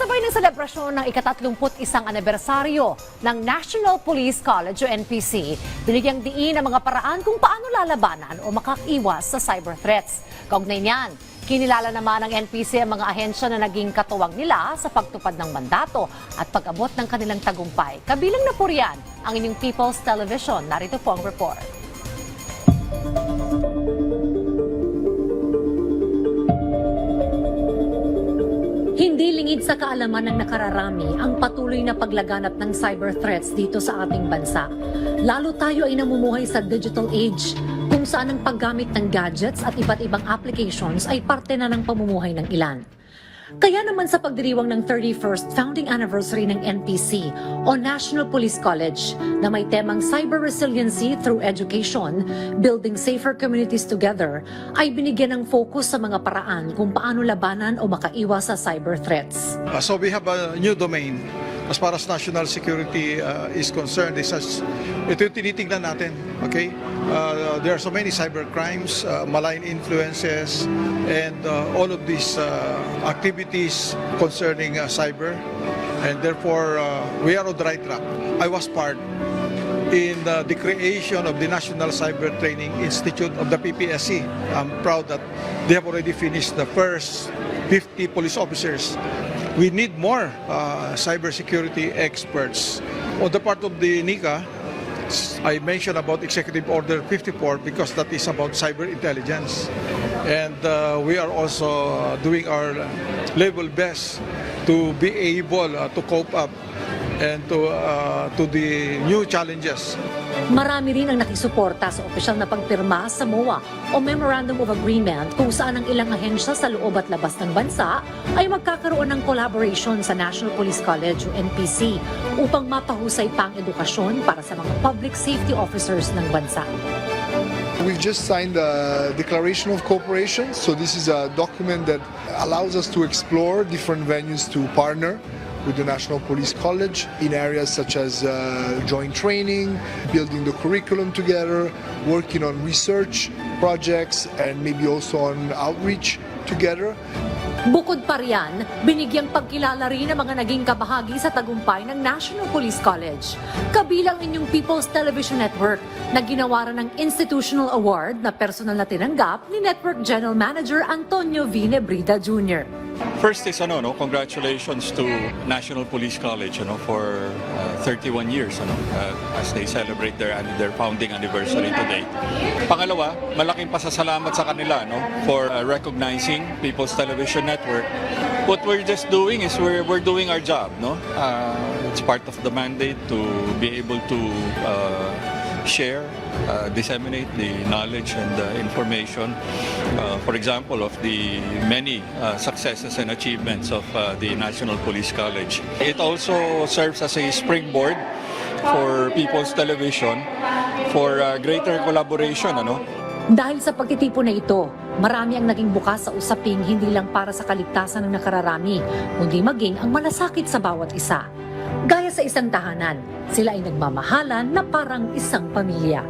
Kasabay ng selebrasyon ng ika-31 anibersaryo ng National Police College o NPC, binigyang diin ang mga paraan kung paano lalabanan o makakiwas sa cyber threats. Kaugnay niyan, kinilala naman ng NPC ang mga ahensya na naging katuwang nila sa pagtupad ng mandato at pag-abot ng kanilang tagumpay. Kabilang na po riyan ang inyong People's Television. Narito po ang report. Hindi lingid sa kaalaman ng nakararami ang patuloy na paglaganap ng cyber threats dito sa ating bansa. Lalo tayo ay namumuhay sa digital age, kung saan ang paggamit ng gadgets at iba't ibang applications ay parte na ng pamumuhay ng ilan. Kaya naman sa pagdiriwang ng 31st founding anniversary ng NPC o National Police College na may temang Cyber Resiliency through Education, Building Safer Communities Together, ay binigyan ng focus sa mga paraan kung paano labanan o makaiwas sa cyber threats. So we have a new domain as far as national security is concerned. Ito yung tinitingnan natin, okay? There are so many cyber crimes, malign influences, and all of these activities concerning cyber. And therefore, we are on the right track. I was part in the creation of the National Cyber Training Institute of the PPSC. I'm proud that they have already finished the first 50 police officers. We need more cybersecurity experts. On the part of the NICA, I mentioned about Executive Order 54 because that is about cyber intelligence. And we are also doing our level best to be able to cope up and to the new challenges. Marami rin ang nakisuporta sa opisyal na pagpirma sa MOA o Memorandum of Agreement kung saan ang ilang ahensya sa loob at labas ng bansa ay magkakaroon ng collaboration sa National Police College o NPC upang mapahusay pa ang edukasyon para sa mga public safety officers ng bansa. We've just signed a Declaration of Cooperation, so this is a document that allows us to explore different venues to partner with the National Police College in areas such as joint training, building the curriculum together, working on research projects, and maybe also on outreach together. Bukod pa riyan, binigyang pagkilala rin ang mga naging kabahagi sa tagumpay ng National Police College. Kabilang inyong People's Television Network na ginawaran ng Institutional Award na personal na tinanggap ni Network General Manager Antonio V. Nebrida Jr. First is congratulations to National Police College for 31 years as they celebrate their founding anniversary today. Pangalawa, malaking pasasalamat sa kanila for recognizing People's Television Network. What we're just doing is we're doing our job. It's part of the mandate to be able to share, disseminate the knowledge and information, for example, of the many successes and achievements of the National Police College. It also serves as a springboard for People's Television for greater collaboration. Dahil sa pagtitipon na ito, marami ang naging bukas sa usaping hindi lang para sa kaligtasan ng nakararami, kundi maging ang malasakit sa bawat isa. Gaya sa isang tahanan, sila ay nagmamahalan na parang isang pamilya.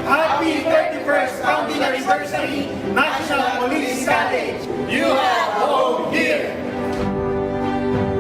Happy 31st Founding Anniversary, National Police College! You have home